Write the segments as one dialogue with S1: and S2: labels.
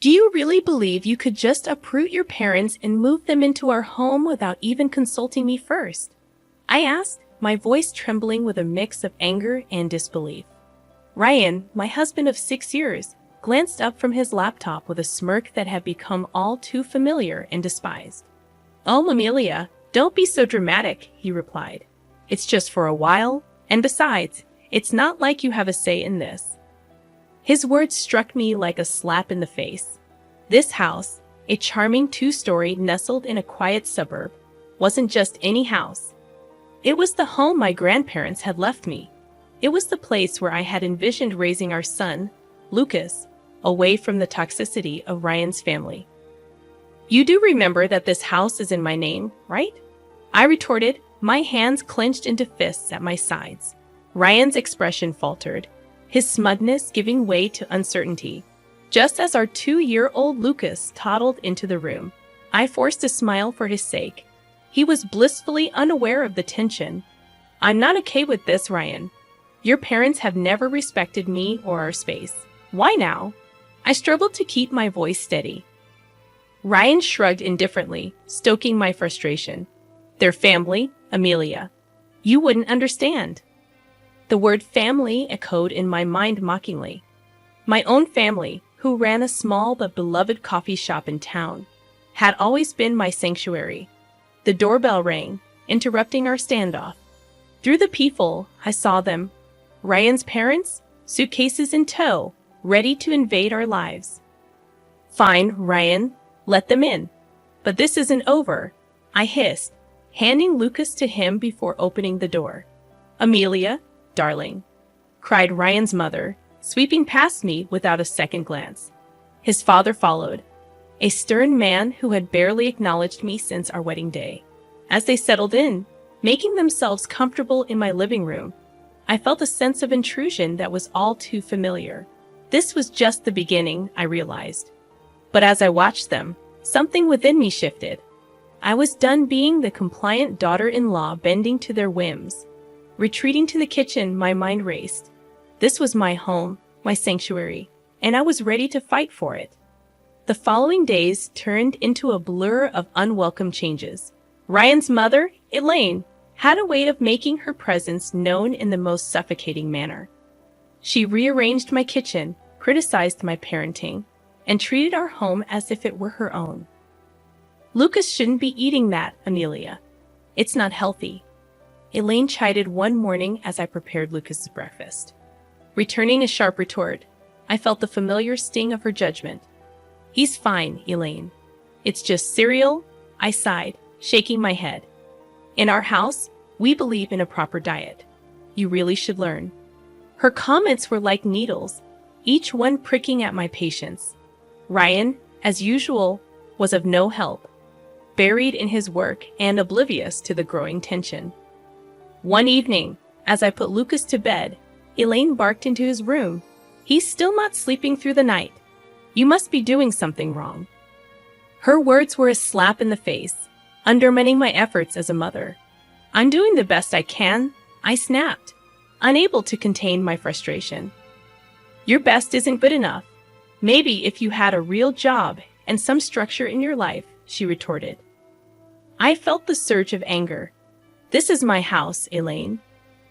S1: Do you really believe you could just uproot your parents and move them into our home without even consulting me first? I asked, my voice trembling with a mix of anger and disbelief. Ryan, my husband of 6 years, glanced up from his laptop with a smirk that had become all too familiar and despised. "Oh, Amelia, don't be so dramatic," he replied. "It's just for a while, and besides, it's not like you have a say in this." His words struck me like a slap in the face. This house, a charming 2-story nestled in a quiet suburb, wasn't just any house. It was the home my grandparents had left me. It was the place where I had envisioned raising our son, Lucas, away from the toxicity of Ryan's family. "You do remember that this house is in my name, right?" I retorted, my hands clenched into fists at my sides. Ryan's expression faltered, his smugness giving way to uncertainty. Just as our 2-year-old Lucas toddled into the room, I forced a smile for his sake. He was blissfully unaware of the tension. "I'm not okay with this, Ryan. Your parents have never respected me or our space. Why now?" I struggled to keep my voice steady. Ryan shrugged indifferently, stoking my frustration. "Their family, Amelia. You wouldn't understand." The word family echoed in my mind mockingly. My own family, who ran a small but beloved coffee shop in town, had always been my sanctuary. The doorbell rang, interrupting our standoff. Through the peephole, I saw them. Ryan's parents, suitcases in tow, ready to invade our lives. "Fine, Ryan, let them in. But this isn't over," I hissed, handing Lucas to him before opening the door. "Amelia, darling," cried Ryan's mother, sweeping past me without a second glance. His father followed, a stern man who had barely acknowledged me since our wedding day. As they settled in, making themselves comfortable in my living room, I felt a sense of intrusion that was all too familiar. This was just the beginning, I realized. But as I watched them, something within me shifted. I was done being the compliant daughter-in-law bending to their whims. Retreating to the kitchen, my mind raced. This was my home, my sanctuary, and I was ready to fight for it. The following days turned into a blur of unwelcome changes. Ryan's mother, Elaine, had a way of making her presence known in the most suffocating manner. She rearranged my kitchen, criticized my parenting, and treated our home as if it were her own. "Lucas shouldn't be eating that, Amelia. It's not healthy," Elaine chided one morning as I prepared Lucas's breakfast. Returning a sharp retort, I felt the familiar sting of her judgment. "He's fine, Elaine. It's just cereal," I sighed, shaking my head. "In our house, we believe in a proper diet. You really should learn." Her comments were like needles, each one pricking at my patience. Ryan, as usual, was of no help, buried in his work and oblivious to the growing tension. One evening, as I put Lucas to bed, Elaine barked into his room. "He's still not sleeping through the night. You must be doing something wrong." Her words were a slap in the face, undermining my efforts as a mother. "I'm doing the best I can," I snapped, unable to contain my frustration. "Your best isn't good enough. Maybe if you had a real job and some structure in your life," she retorted. I felt the surge of anger. "This is my house, Elaine.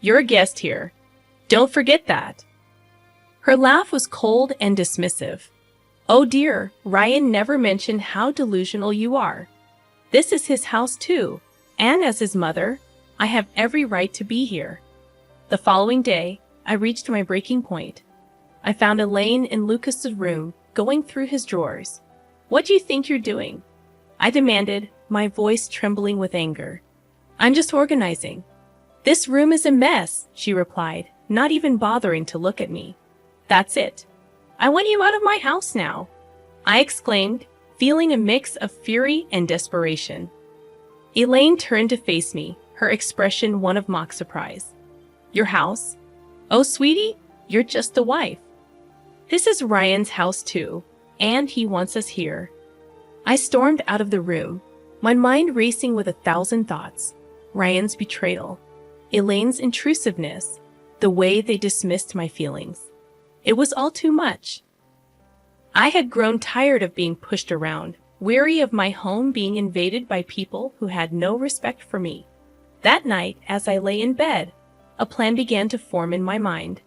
S1: You're a guest here. Don't forget that." Her laugh was cold and dismissive. "Oh dear, Ryan never mentioned how delusional you are. This is his house too, and as his mother, I have every right to be here." The following day, I reached my breaking point. I found Elaine in Lucas's room, going through his drawers. "What do you think you're doing?" I demanded, my voice trembling with anger. "I'm just organizing." "This room is a mess," she replied, not even bothering to look at me. "That's it. I want you out of my house now," I exclaimed, feeling a mix of fury and desperation. Elaine turned to face me, her expression one of mock surprise. "Your house? Oh, sweetie, you're just the wife. This is Ryan's house too, and he wants us here." I stormed out of the room, my mind racing with 1,000 thoughts. Ryan's betrayal, Elaine's intrusiveness, the way they dismissed my feelings. It was all too much. I had grown tired of being pushed around, weary of my home being invaded by people who had no respect for me. That night, as I lay in bed, a plan began to form in my mind.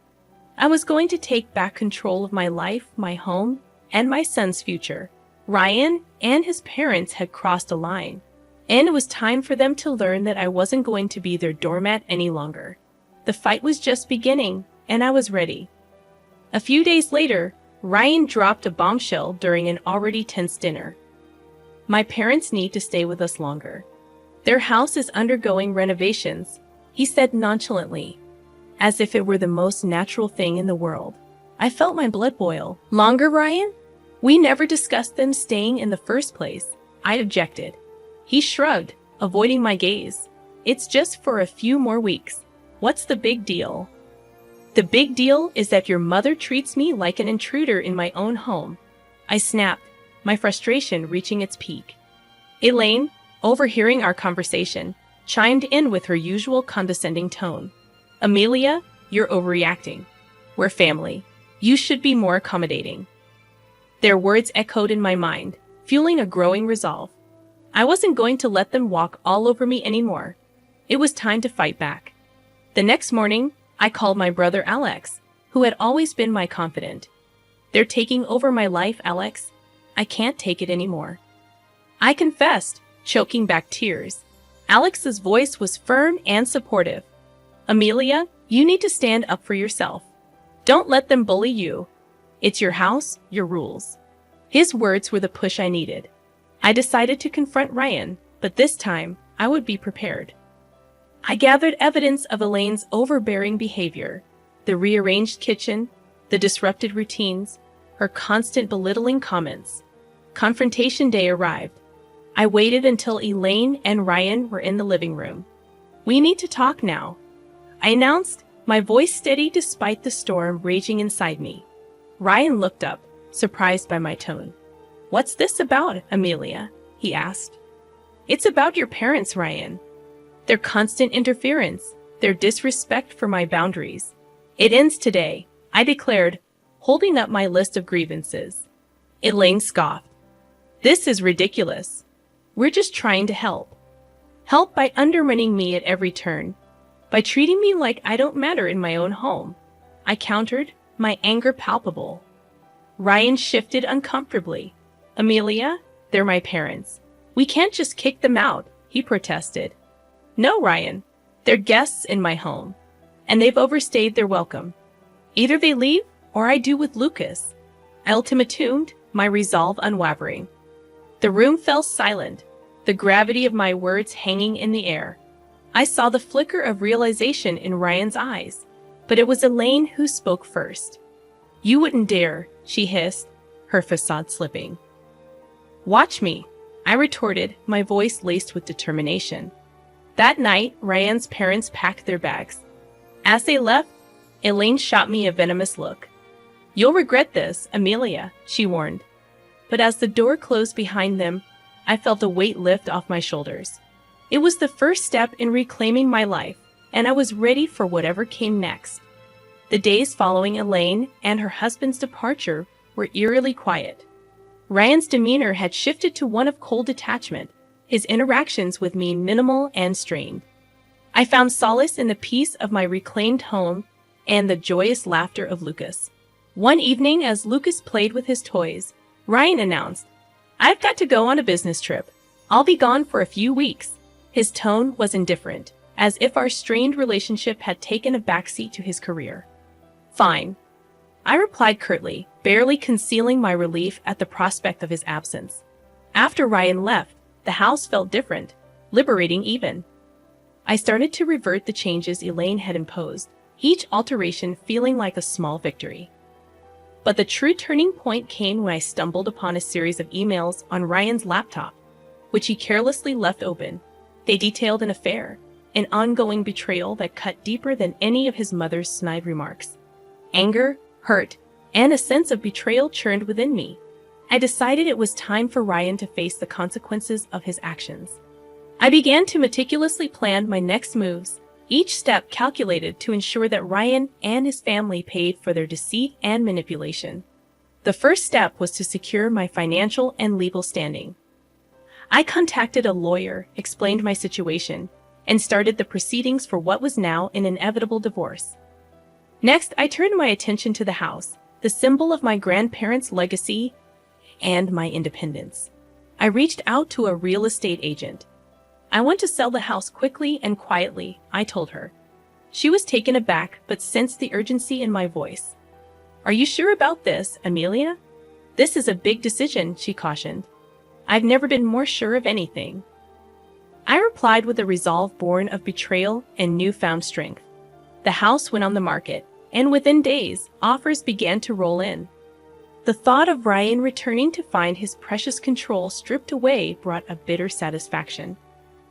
S1: I was going to take back control of my life, my home, and my son's future. Ryan and his parents had crossed a line, and it was time for them to learn that I wasn't going to be their doormat any longer. The fight was just beginning, and I was ready. A few days later, Ryan dropped a bombshell during an already tense dinner. My parents need to stay with us longer. Their house is undergoing renovations, he said nonchalantly, as if it were the most natural thing in the world. I felt my blood boil. Longer, Ryan? We never discussed them staying in the first place, I objected. He shrugged, avoiding my gaze. It's just for a few more weeks. What's the big deal? The big deal is that your mother treats me like an intruder in my own home. I snapped, my frustration reaching its peak. Elaine, overhearing our conversation, chimed in with her usual condescending tone. Amelia, you're overreacting. We're family. You should be more accommodating. Their words echoed in my mind, fueling a growing resolve. I wasn't going to let them walk all over me anymore. It was time to fight back. The next morning, I called my brother Alex, who had always been my confidant. They're taking over my life, Alex. I can't take it anymore. I confessed, choking back tears. Alex's voice was firm and supportive. Amelia, you need to stand up for yourself. Don't let them bully you. It's your house, your rules. His words were the push I needed. I decided to confront Ryan, but this time I would be prepared. I gathered evidence of Elaine's overbearing behavior, the rearranged kitchen, the disrupted routines, her constant belittling comments. Confrontation day arrived. I waited until Elaine and Ryan were in the living room. We need to talk now, I announced, my voice steady despite the storm raging inside me. Ryan looked up, surprised by my tone. What's this about, Amelia? He asked. It's about your parents, Ryan. Their constant interference, their disrespect for my boundaries. It ends today, I declared, holding up my list of grievances. Elaine scoffed. This is ridiculous. We're just trying to help. Help by undermining me at every turn, by treating me like I don't matter in my own home. I countered, my anger palpable. Ryan shifted uncomfortably. Amelia, they're my parents. We can't just kick them out, he protested. No, Ryan, they're guests in my home, and they've overstayed their welcome. Either they leave, or I do with Lucas. I ultimatumed, my resolve unwavering. The room fell silent, the gravity of my words hanging in the air. I saw the flicker of realization in Ryan's eyes, but it was Elaine who spoke first. You wouldn't dare, she hissed, her facade slipping. Watch me, I retorted, my voice laced with determination. That night, Ryan's parents packed their bags. As they left, Elaine shot me a venomous look. You'll regret this, Amelia, she warned. But as the door closed behind them, I felt a weight lift off my shoulders. It was the first step in reclaiming my life, and I was ready for whatever came next. The days following Elaine and her husband's departure were eerily quiet. Ryan's demeanor had shifted to one of cold detachment, his interactions with me minimal and strained. I found solace in the peace of my reclaimed home and the joyous laughter of Lucas. One evening, as Lucas played with his toys, Ryan announced, I've got to go on a business trip. I'll be gone for a few weeks. His tone was indifferent, as if our strained relationship had taken a backseat to his career. Fine, I replied curtly, barely concealing my relief at the prospect of his absence. After Ryan left, the house felt different, liberating even. I started to revert the changes Elaine had imposed, each alteration feeling like a small victory. But the true turning point came when I stumbled upon a series of emails on Ryan's laptop, which he carelessly left open. They detailed an affair, an ongoing betrayal that cut deeper than any of his mother's snide remarks. Anger, hurt, and a sense of betrayal churned within me. I decided it was time for Ryan to face the consequences of his actions. I began to meticulously plan my next moves, each step calculated to ensure that Ryan and his family paid for their deceit and manipulation. The first step was to secure my financial and legal standing. I contacted a lawyer, explained my situation, and started the proceedings for what was now an inevitable divorce. Next, I turned my attention to the house, the symbol of my grandparents' legacy and my independence. I reached out to a real estate agent. I want to sell the house quickly and quietly, I told her. She was taken aback but sensed the urgency in my voice. Are you sure about this, Amelia? This is a big decision, she cautioned. I've never been more sure of anything. I replied with a resolve born of betrayal and newfound strength. The house went on the market, and within days, offers began to roll in. The thought of Ryan returning to find his precious control stripped away brought a bitter satisfaction.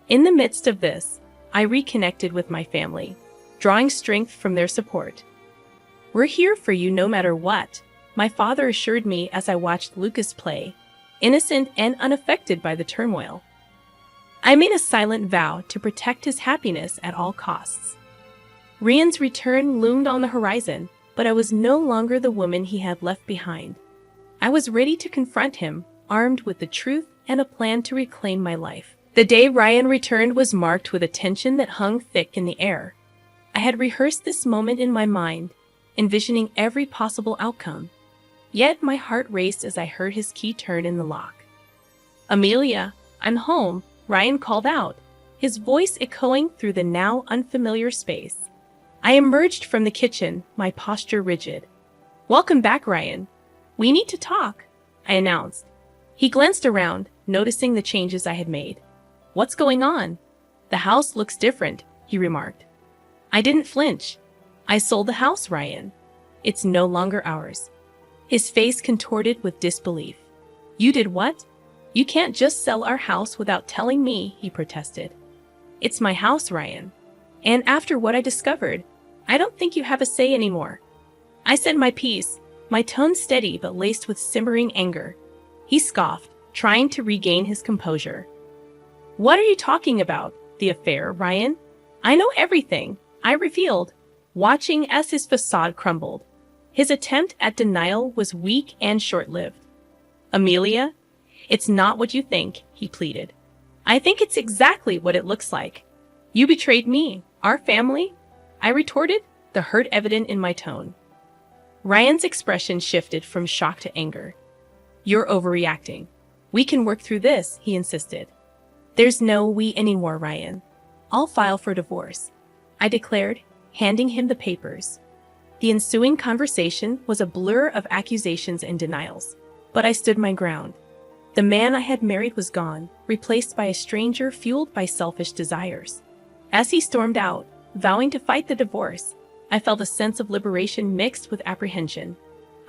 S1: In the midst of this, I reconnected with my family, drawing strength from their support. We're here for you no matter what, my father assured me as I watched Lucas play, innocent and unaffected by the turmoil. I made a silent vow to protect his happiness at all costs. Ryan's return loomed on the horizon, but I was no longer the woman he had left behind. I was ready to confront him, armed with the truth and a plan to reclaim my life. The day Ryan returned was marked with a tension that hung thick in the air. I had rehearsed this moment in my mind, envisioning every possible outcome. Yet my heart raced as I heard his key turn in the lock. Amelia, I'm home, Ryan called out, his voice echoing through the now unfamiliar space. I emerged from the kitchen, my posture rigid. Welcome back, Ryan. We need to talk, I announced. He glanced around, noticing the changes I had made. What's going on? The house looks different, he remarked. I didn't flinch. I sold the house, Ryan. It's no longer ours. His face contorted with disbelief. You did what? You can't just sell our house without telling me, he protested. It's my house, Ryan. And after what I discovered, I don't think you have a say anymore. I said my piece, my tone steady but laced with simmering anger. He scoffed, trying to regain his composure. What are you talking about? The affair, Ryan? I know everything, I revealed, watching as his facade crumbled. His attempt at denial was weak and short-lived. Amelia, it's not what you think, he pleaded. I think it's exactly what it looks like. You betrayed me, our family, I retorted, the hurt evident in my tone. Ryan's expression shifted from shock to anger. You're overreacting. We can work through this, he insisted. There's no we anymore, Ryan. I'll file for divorce, I declared, handing him the papers. The ensuing conversation was a blur of accusations and denials, but I stood my ground. The man I had married was gone, replaced by a stranger fueled by selfish desires. As he stormed out, vowing to fight the divorce, I felt a sense of liberation mixed with apprehension.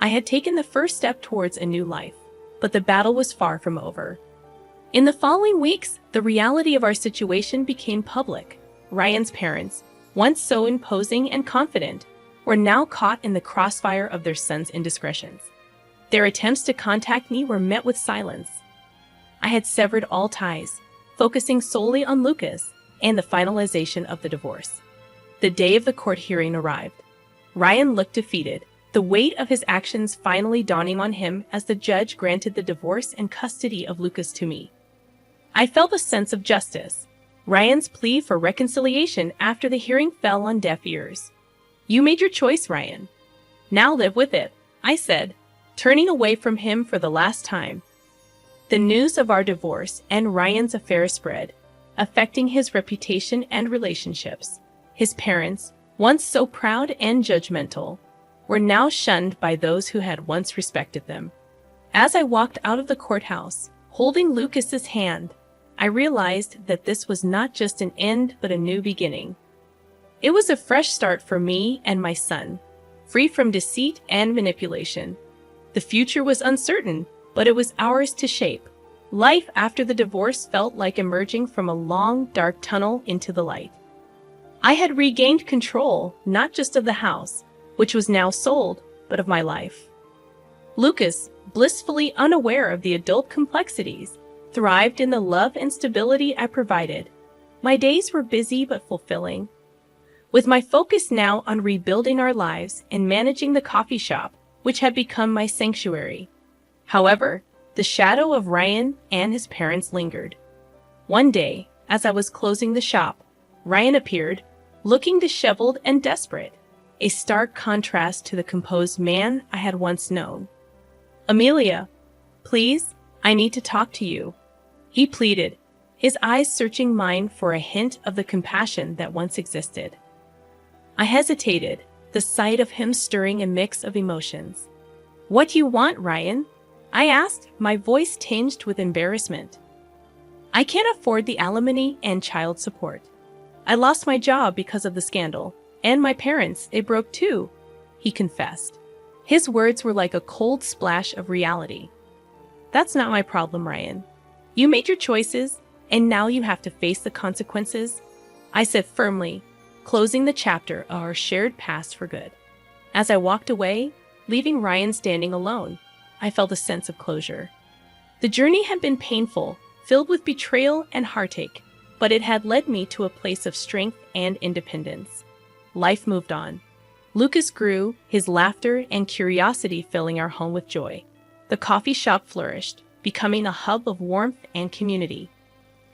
S1: I had taken the first step towards a new life, but the battle was far from over. In the following weeks, the reality of our situation became public. Ryan's parents, once so imposing and confident, were now caught in the crossfire of their son's indiscretions. Their attempts to contact me were met with silence. I had severed all ties, focusing solely on Lucas and the finalization of the divorce. The day of the court hearing arrived. Ryan looked defeated, the weight of his actions finally dawning on him as the judge granted the divorce and custody of Lucas to me. I felt a sense of justice. Ryan's plea for reconciliation after the hearing fell on deaf ears. You made your choice, Ryan. Now live with it, I said, turning away from him for the last time. The news of our divorce and Ryan's affair spread, affecting his reputation and relationships. His parents, once so proud and judgmental, were now shunned by those who had once respected them. As I walked out of the courthouse, holding Lucas's hand, I realized that this was not just an end but a new beginning. It was a fresh start for me and my son, free from deceit and manipulation. The future was uncertain, but it was ours to shape. Life after the divorce felt like emerging from a long, dark tunnel into the light. I had regained control, not just of the house, which was now sold, but of my life. Lucas, blissfully unaware of the adult complexities, thrived in the love and stability I provided. My days were busy but fulfilling. With my focus now on rebuilding our lives and managing the coffee shop, which had become my sanctuary. However, the shadow of Ryan and his parents lingered. One day, as I was closing the shop, Ryan appeared, looking disheveled and desperate, a stark contrast to the composed man I had once known. "Amelia, please, I need to talk to you," he pleaded, his eyes searching mine for a hint of the compassion that once existed. I hesitated, the sight of him stirring a mix of emotions. "What do you want, Ryan?" I asked, my voice tinged with embarrassment. "I can't afford the alimony and child support. I lost my job because of the scandal, and my parents, they broke too," he confessed. His words were like a cold splash of reality. "That's not my problem, Ryan. You made your choices, and now you have to face the consequences," I said firmly, closing the chapter of our shared past for good. As I walked away, leaving Ryan standing alone, I felt a sense of closure. The journey had been painful, filled with betrayal and heartache, but it had led me to a place of strength and independence. Life moved on. Lucas grew, his laughter and curiosity filling our home with joy. The coffee shop flourished, becoming a hub of warmth and community.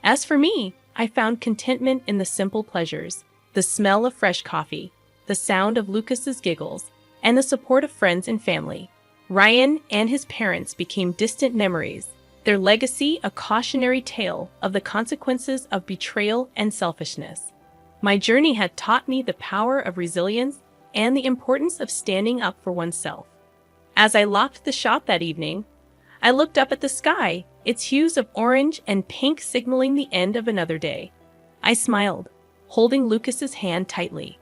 S1: As for me, I found contentment in the simple pleasures, the smell of fresh coffee, the sound of Lucas's giggles, and the support of friends and family. Ryan and his parents became distant memories, their legacy a cautionary tale of the consequences of betrayal and selfishness. My journey had taught me the power of resilience and the importance of standing up for oneself. As I locked the shop that evening, I looked up at the sky, its hues of orange and pink signaling the end of another day. I smiled, holding Lucas's hand tightly.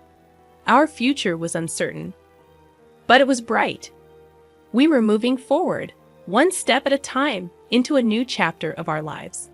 S1: Our future was uncertain, but it was bright. We were moving forward, one step at a time, into a new chapter of our lives.